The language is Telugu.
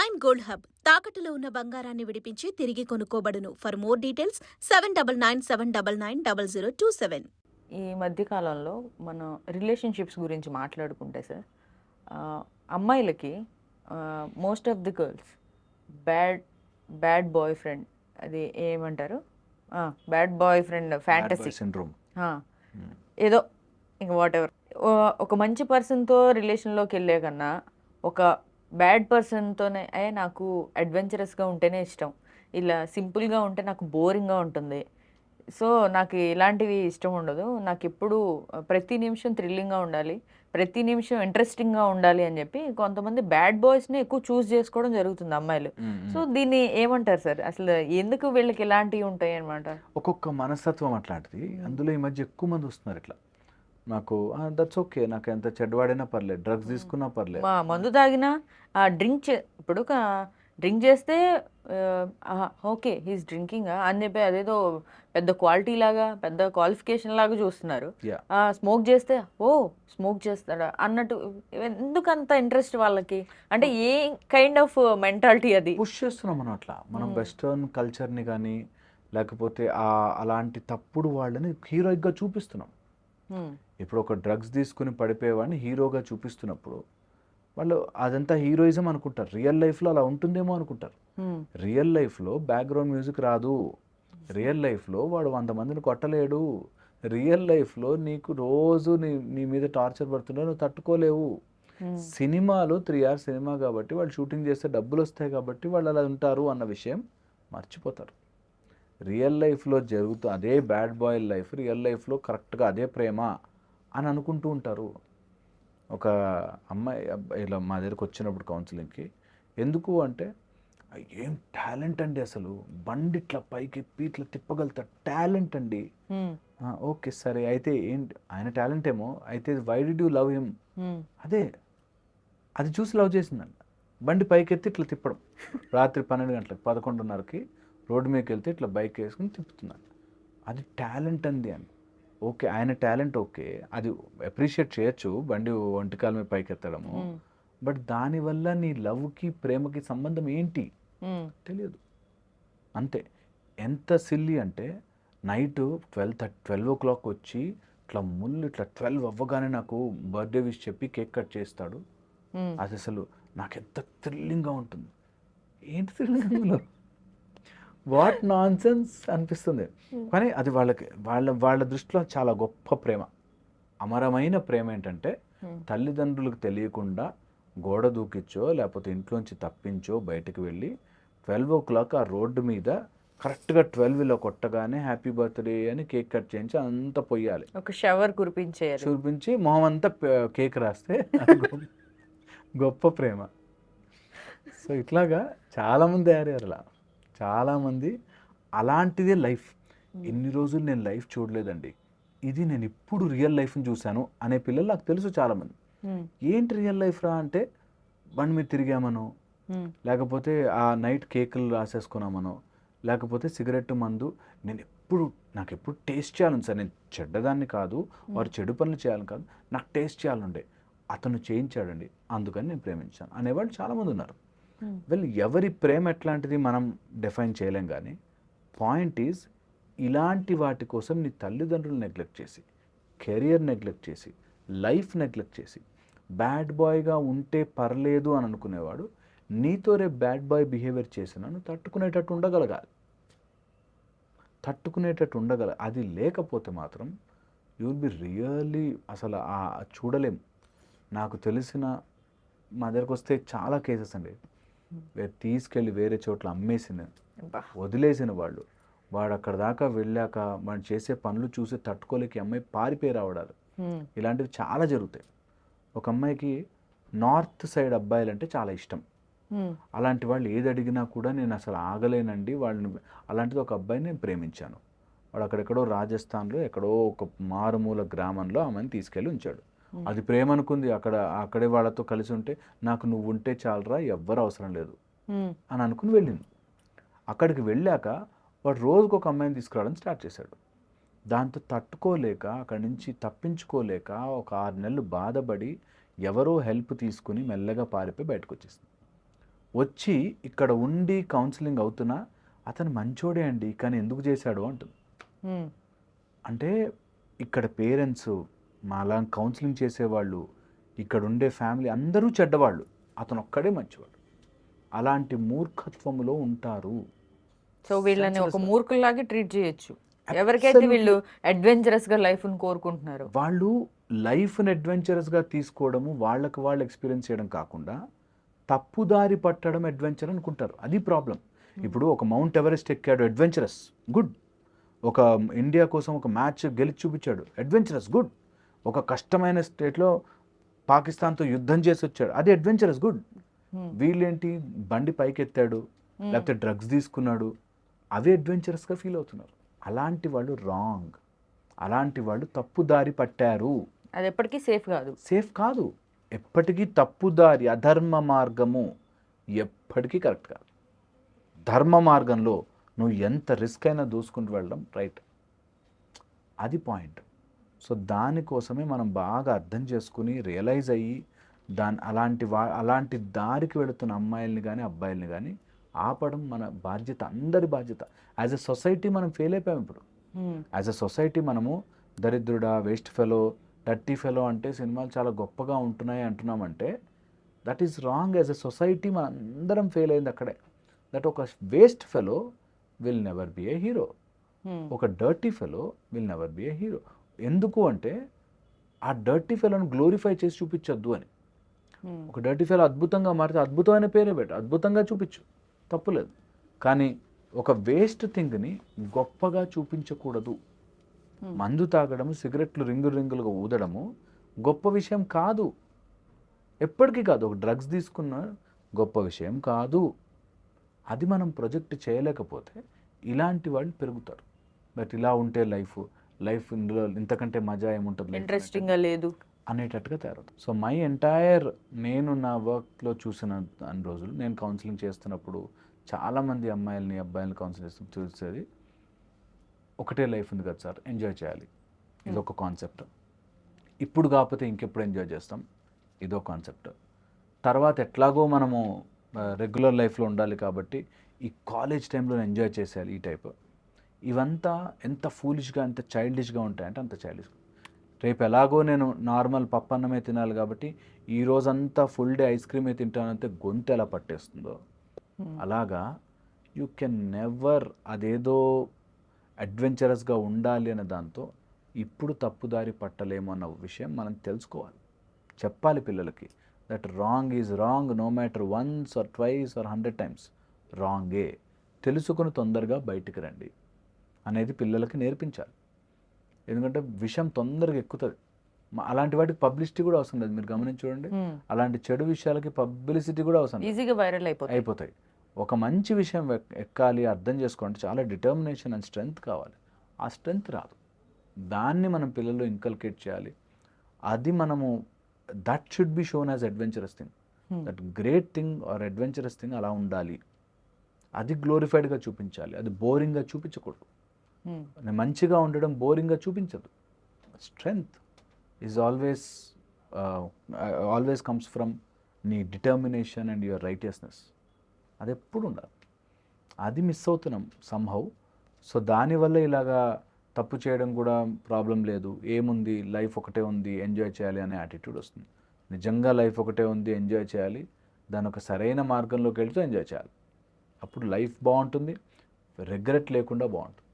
ప్రైమ్ గోల్డ్ హబ్ తాకట్టులో ఉన్న బంగారాన్ని విడిపించి తిరిగి కొనుక్కోబడును. For more details 7997990027. ఈ మధ్య కాలంలో మనం రిలేషన్షిప్స్ గురించి మాట్లాడుకుంటే సార్, అమ్మాయిలకి most of the girls bad bad boy friend, అది ఏమంటారు, bad boy friend fantasy syndrome, ఏదో ఇంక వాట్ ఎవర్, ఒక మంచి పర్సన్తో రిలేషన్లోకి వెళ్ళే కన్నా ఒక బ్యాడ్ పర్సన్తోనే నాకు అడ్వెంచరస్గా ఉంటేనే ఇష్టం, ఇలా సింపుల్గా ఉంటే నాకు బోరింగ్గా ఉంటుంది, సో నాకు ఇలాంటివి ఇష్టం ఉండదు, నాకు ఎప్పుడు ప్రతి నిమిషం థ్రిల్లింగ్గా ఉండాలి, ప్రతి నిమిషం ఇంట్రెస్టింగ్గా ఉండాలి అని చెప్పి కొంతమంది బ్యాడ్ బాయ్స్ని ఎక్కువ చూస్ చేసుకోవడం జరుగుతుంది అమ్మాయిలు. సో దీన్ని ఏమంటారు సార్, అసలు ఎందుకు వీళ్ళకి ఇలాంటివి ఉంటాయి అనమాట? ఒక్కొక్క మనస్తత్వం అట్లాంటిది. అందులో ఈ మధ్య ఎక్కువ మంది వస్తున్నారు ఇట్లా, నాకు దట్స్ ఓకే, నాకు ఎంత చెడ్డవాడైనా పర్లేదు, డ్రగ్స్ తీసుకున్నా పర్లేదు, మందు తాగినా ఇప్పుడు డ్రింక్ చేస్తే ఓకే హీస్ డ్రింకింగ్ అని చెప్పి అదేదో పెద్ద క్వాలిటీ లాగా, పెద్ద క్వాలిఫికేషన్ లాగా చూస్తున్నారు. స్మోక్ చేస్తే స్మోక్ చేస్తాడా అన్నట్టు, ఎందుకు అంత ఇంట్రెస్ట్ వాళ్ళకి? అంటే ఏ కైండ్ ఆఫ్ మెంటాలిటీ అది? పుష్ చేస్తున్నాం మనం అట్లా, మనం వెస్టర్న్ కల్చర్ని కానీ లేకపోతే అలాంటి తప్పుడు వాళ్ళని హీరోయిక్గా చూపిస్తున్నాం. ఇప్పుడు ఒక డ్రగ్స్ తీసుకుని పడిపోయేవాడిని హీరోగా చూపిస్తున్నప్పుడు వాళ్ళు అదంతా హీరోయిజం అనుకుంటారు. రియల్ లైఫ్లో అలా ఉంటుందేమో అనుకుంటారు. రియల్ లైఫ్లో బ్యాక్గ్రౌండ్ మ్యూజిక్ రాదు, రియల్ లైఫ్లో వాడు 100 మందిని కొట్టలేడు, రియల్ లైఫ్లో నీకు రోజు నీ మీద టార్చర్ పడుతున్నా నువ్వు తట్టుకోలేవు. సినిమాలో 3 hours సినిమా కాబట్టి వాళ్ళు షూటింగ్ చేస్తే డబ్బులు వస్తాయి కాబట్టి వాళ్ళు అలా ఉంటారు అన్న విషయం మర్చిపోతారు. రియల్ లైఫ్లో జరుగుతూ అదే బ్యాడ్ బాయ్ లైఫ్ రియల్ లైఫ్లో కరెక్ట్గా అదే ప్రేమ అని అనుకుంటూ ఉంటారు. ఒక అమ్మాయి ఇలా మా దగ్గరకు వచ్చినప్పుడు కౌన్సిలింగ్కి, ఎందుకు అంటే ఏం టాలెంట్ అండి, అసలు బండి ఇట్లా పైకి ఎప్పి ఇట్లా తిప్పగలుగుతాడు, టాలెంట్ అండి. ఓకే సరే, అయితే ఏంటి ఆయన టాలెంట్ ఏమో, అయితే why did you love him? అదే అది చూసి లవ్ చేసిందండి. బండి పైకి ఎత్తి ఇట్లా తిప్పడం, రాత్రి 12 గంటలకు 11:30కి రోడ్డు మీదకి వెళ్తే ఇట్లా బైక్ వేసుకుని తిప్పుతున్నాను, అది టాలెంట్ అంది అని. ఓకే ఆయన టాలెంట్ ఓకే, అది అప్రిషియేట్ చేయొచ్చు, బండి ఒంటికాల మీద పైకి ఎత్తడము, బట్ దానివల్ల నీ లవ్కి ప్రేమకి సంబంధం ఏంటి తెలియదు అంతే. ఎంత సిల్లీ అంటే నైట్ 12 o'clock వచ్చి ఇట్లా ఇట్లా 12 అవ్వగానే నాకు బర్త్డే విష్ చెప్పి కేక్ కట్ చేస్తాడు. అది అసలు నాకు ఎంత థ్రిల్లింగ్గా ఉంటుంది. ఏంటి థ్రిల్లింగ్, వాట్ నాన్ సెన్స్ అనిపిస్తుంది. కానీ అది వాళ్ళ దృష్టిలో చాలా గొప్ప ప్రేమ, అమరమైన ప్రేమ. ఏంటంటే తల్లిదండ్రులకు తెలియకుండా గోడ దూకిచ్చో లేకపోతే ఇంట్లోంచి తప్పించో బయటకు వెళ్ళి 12 o'clock ఆ రోడ్డు మీద కరెక్ట్గా 12 కొట్టగానే హ్యాపీ బర్త్డే అని కేక్ కట్ చేయించి అంతా పొయ్యాలి, ఒక షవర్ కురిపించి మొహం అంతా కేక్ రాస్తే గొప్ప ప్రేమ. సో ఇట్లాగా చాలామంది తయారయ్యారు అలా, చాలామంది అలాంటిదే లైఫ్. ఎన్ని రోజులు నేను లైఫ్ చూడలేదండి, ఇది నేను ఇప్పుడు రియల్ లైఫ్ని చూశాను అనే పిల్లలు నాకు తెలుసు చాలామంది. ఏంటి రియల్ లైఫ్ రా అంటే, బండి మీద తిరిగామనో, లేకపోతే ఆ నైట్ కేకులు రాసేసుకున్నామనో, లేకపోతే సిగరెట్ మందు నాకు ఎప్పుడు టేస్ట్ చేయాలని సార్, నేను చెడ్డదాన్ని కాదు, వారు చెడు పనులు చేయాలని కాదు, నాకు టేస్ట్ చేయాలండే, అతను చేయించాడండి అందుకని నేను ప్రేమించాను అనేవాళ్ళు చాలామంది ఉన్నారు. ఎవరి ప్రేమ ఎట్లాంటిది మనం డిఫైన్ చేయలేం, కానీ పాయింట్ ఈజ్ ఇలాంటి వాటి కోసం నీ తల్లిదండ్రులు నెగ్లెక్ట్ చేసి, కెరియర్ నెగ్లెక్ట్ చేసి, లైఫ్ నెగ్లెక్ట్ చేసి బ్యాడ్ బాయ్గా ఉంటే పర్లేదు అని అనుకునేవాడు నీతో రేపు బ్యాడ్ బాయ్ బిహేవియర్ చేసినా నువ్వు తట్టుకునేటట్టు ఉండగల. అది లేకపోతే మాత్రం యూ విల్ బి రియల్లీ అసలు చూడలేం. నాకు తెలిసిన మా దగ్గరకు వస్తే చాలా కేసెస్ అండి, తీసుకెళ్ళి వేరే చోట్ల వదిలేసిన వాడు అక్కడ దాకా వెళ్ళాక వాడు చేసే పనులు చూసి తట్టుకోలేక అమ్మాయి పారిపోయి రావడాలు, ఇలాంటివి చాలా జరుగుతాయి. ఒక అమ్మాయికి నార్త్ సైడ్ అబ్బాయిలంటే చాలా ఇష్టం, అలాంటి వాళ్ళు ఏది అడిగినా కూడా నేను అసలు ఆగలేనండి వాళ్ళని. అలాంటిది ఒక అబ్బాయిని నేను ప్రేమించాను, వాడు అక్కడెక్కడో రాజస్థాన్లో ఎక్కడో ఒక మారుమూల గ్రామంలో ఆమెను తీసుకెళ్ళి ఉంచాడు. అది ప్రేమ అనుకుంది, అక్కడే వాళ్ళతో కలిసి ఉంటే నాకు నువ్వు ఉంటే చాలరా ఎవ్వరు అవసరం లేదు అని అనుకుని వెళ్ళింది. అక్కడికి వెళ్ళాక వాడు రోజుకు ఒక అమ్మాయిని తీసుకురావడం స్టార్ట్ చేశాడు. దాంతో తట్టుకోలేక అక్కడి నుంచి తప్పించుకోలేక ఒక 6 నెలలు బాధపడి ఎవరో హెల్ప్ తీసుకుని మెల్లగా పారిపోయి బయటకు వచ్చేసింది. వచ్చి ఇక్కడ ఉండి కౌన్సిలింగ్ అవుతున్నా అతను మంచోడే అండి కానీ ఎందుకు చేశాడు అంటుంది. అంటే ఇక్కడ పేరెంట్స్ మాలా కౌన్సిలింగ్ చేసేవాళ్ళు ఇక్కడ ఉండే ఫ్యామిలీ అందరూ చెడ్డవాళ్ళు, అతను ఒక్కడే మంచివాడు. అలాంటి మూర్ఖత్వములో ఉంటారు. సో వీళ్ళని ఒక మూర్ఖుల్లాగే ట్రీట్ చేయొచ్చు ఎవరికైతే వీళ్ళు అడ్వెంచరస్ గా లైఫ్ ని కోరుకుంటున్నారు. వాళ్ళు లైఫ్ని అడ్వెంచరస్గా తీసుకోవడము వాళ్ళకి వాళ్ళు ఎక్స్పీరియన్స్ చేయడం కాకుండా తప్పుదారి పట్టడం అడ్వెంచర్ అనుకుంటారు. అది ప్రాబ్లం. ఇప్పుడు ఒక మౌంట్ ఎవరెస్ట్ ఎక్కాడు, అడ్వెంచరస్, గుడ్. ఒక ఇండియా కోసం ఒక మ్యాచ్ గెలిచి చూపించాడు, అడ్వెంచరస్, గుడ్. ఒక కష్టమైన స్టేట్లో పాకిస్తాన్తో యుద్ధం చేసి వచ్చాడు, అది అడ్వెంచరస్, గుడ్. వీళ్ళేంటి బండి పైకి ఎత్తాడు లేకపోతే డ్రగ్స్ తీసుకున్నాడు, అవి అడ్వెంచరస్గా ఫీల్ అవుతున్నారు. అలాంటి వాళ్ళు రాంగ్, అలాంటి వాళ్ళు తప్పుదారి పట్టారు. అది ఎప్పటికీ సేఫ్ కాదు. సేఫ్ కాదు, ఎప్పటికీ తప్పుదారి, అధర్మ మార్గము ఎప్పటికీ కరెక్ట్ కాదు. ధర్మ మార్గంలో నువ్వు ఎంత రిస్క్ అయినా దూసుకుంటూ వెళ్ళడం రైట్, అది పాయింట్. సో దానికోసమే మనం బాగా అర్థం చేసుకుని రియలైజ్ అయ్యి అలాంటి దారికి వెళుతున్న అమ్మాయిల్ని కానీ అబ్బాయిల్ని కానీ ఆపడం మన బాధ్యత, అందరి బాధ్యత. యాజ్ ఎ సొసైటీ మనం ఫెయిల్ అయిపోయాం ఇప్పుడు. యాజ్ ఎ సొసైటీ మనము దరిద్రుడా, వేస్ట్ ఫెలో, డర్టీ ఫెలో అంటే సినిమాలు చాలా గొప్పగా ఉంటున్నాయి అంటున్నామంటే that is wrong. As a society మన అందరం ఫెయిల్ అయింది అక్కడే. దట్ ఒక waste fellow will never be a hero, ఒక dirty fellow will never be a hero. ఎందుకు అంటే ఆ డర్టీ ఫెలోని గ్లోరిఫై చేసి చూపించొద్దు అని. ఒక డర్టీ ఫెలో అద్భుతంగా మారితే అద్భుతమైన పేరే పెట్టు, అద్భుతంగా చూపించు, తప్పులేదు. కానీ ఒక వేస్ట్ థింగ్ని గొప్పగా చూపించకూడదు. మందు తాగడము, సిగరెట్లు రింగులుగా ఊదడము గొప్ప విషయం కాదు, ఎప్పటికీ కాదు. ఒక డ్రగ్స్ తీసుకున్న గొప్ప విషయం కాదు. అది మనం ప్రొజెక్ట్ చేయలేకపోతే ఇలాంటి వాళ్ళు పెరుగుతారు. బట్ ఇలా ఉంటే లైఫ్ ఇందులో ఇంతకంటే మజా ఏముంటుంది, ఇంట్రెస్టింగ్గా లేదు అనేటట్టుగా తయారవుతుంది. సో మై ఎంటైర్ నేను నా వర్క్లో చూసిన అన్ని రోజులు నేను కౌన్సిలింగ్ చేస్తున్నప్పుడు చాలామంది అమ్మాయిల్ని అబ్బాయిల్ని కౌన్సిలింగ్ చేస్తూ చూసేది ఒకటే లైఫ్ ఉంది కదా సార్, ఎంజాయ్ చేయాలి, ఇదొక కాన్సెప్ట్. ఇప్పుడు కాకపోతే ఇంకెప్పుడు ఎంజాయ్ చేస్తాం, ఇదో కాన్సెప్ట్. తర్వాత ఎట్లాగో మనము రెగ్యులర్ లైఫ్లో ఉండాలి కాబట్టి ఈ కాలేజ్ టైంలో ఎంజాయ్ చేసేయాలి, ఈ టైప్. ఇవంతా ఎంత ఫూలిష్గా, ఎంత చైల్డిష్గా ఉంటాయంటే అంత చైల్డిష్గా. రేపు ఎలాగో నేను నార్మల్ పప్పన్నమే తినాలి కాబట్టి ఈ రోజంతా ఫుల్ డే ఐస్ క్రీమే తింటానంటే గొంతు ఎలా పట్టేస్తుందో అలాగా యూ కెన్ నెవర్ అదేదో అడ్వెంచరస్గా ఉండాలి అనే దాంతో ఇప్పుడు తప్పుదారి పట్టలేము అన్న విషయం మనం తెలుసుకోవాలి, చెప్పాలి పిల్లలకి. That wrong is wrong, no matter once or twice or 100 times రాంగే. తెలుసుకుని తొందరగా బయటికి రండి అనేది పిల్లలకి నేర్పించాలి. ఎందుకంటే విషయం తొందరగా ఎక్కుతుంది. అలాంటి వాటికి పబ్లిసిటీ కూడా అవసరం లేదు. మీరు గమనించి చూడండి, అలాంటి చెడు విషయాలకి పబ్లిసిటీ కూడా అవసరం లేదు, ఈజీగా వైరల్ అయిపోతాయి. ఒక మంచి విషయం ఎక్కాలి, అర్థం చేసుకోవాలంటే చాలా డిటర్మినేషన్ అండ్ స్ట్రెంగ్త్ కావాలి. ఆ స్ట్రెంగ్త్ రాదు, దాన్ని మనం పిల్లల్లో ఇన్కల్కేట్ చేయాలి. అది మనము that should be shown as adventurous thing, that great thing or adventurous thing అలా ఉండాలి. అది గ్లోరిఫైడ్గా చూపించాలి, అది బోరింగ్గా చూపించకూడదు. మంచిగా ఉండడం బోరింగ్గా చూపించదు. Strength is always comes from నీ డిటర్మినేషన్ అండ్ యువర్ రైటియస్నెస్. అది ఎప్పుడు ఉండాలి, అది మిస్ అవుతున్నాం సమ్హౌ. సో దానివల్ల ఇలాగా తప్పు చేయడం కూడా ప్రాబ్లం లేదు, ఏముంది లైఫ్ ఒకటే ఉంది ఎంజాయ్ చేయాలి అనే యాటిట్యూడ్ వస్తుంది. నిజంగా లైఫ్ ఒకటే ఉంది ఎంజాయ్ చేయాలి, దాని ఒక సరైన మార్గంలోకి వెళ్తూ ఎంజాయ్ చేయాలి. అప్పుడు లైఫ్ బాగుంటుంది, రిగ్రెట్ లేకుండా బాగుంటుంది.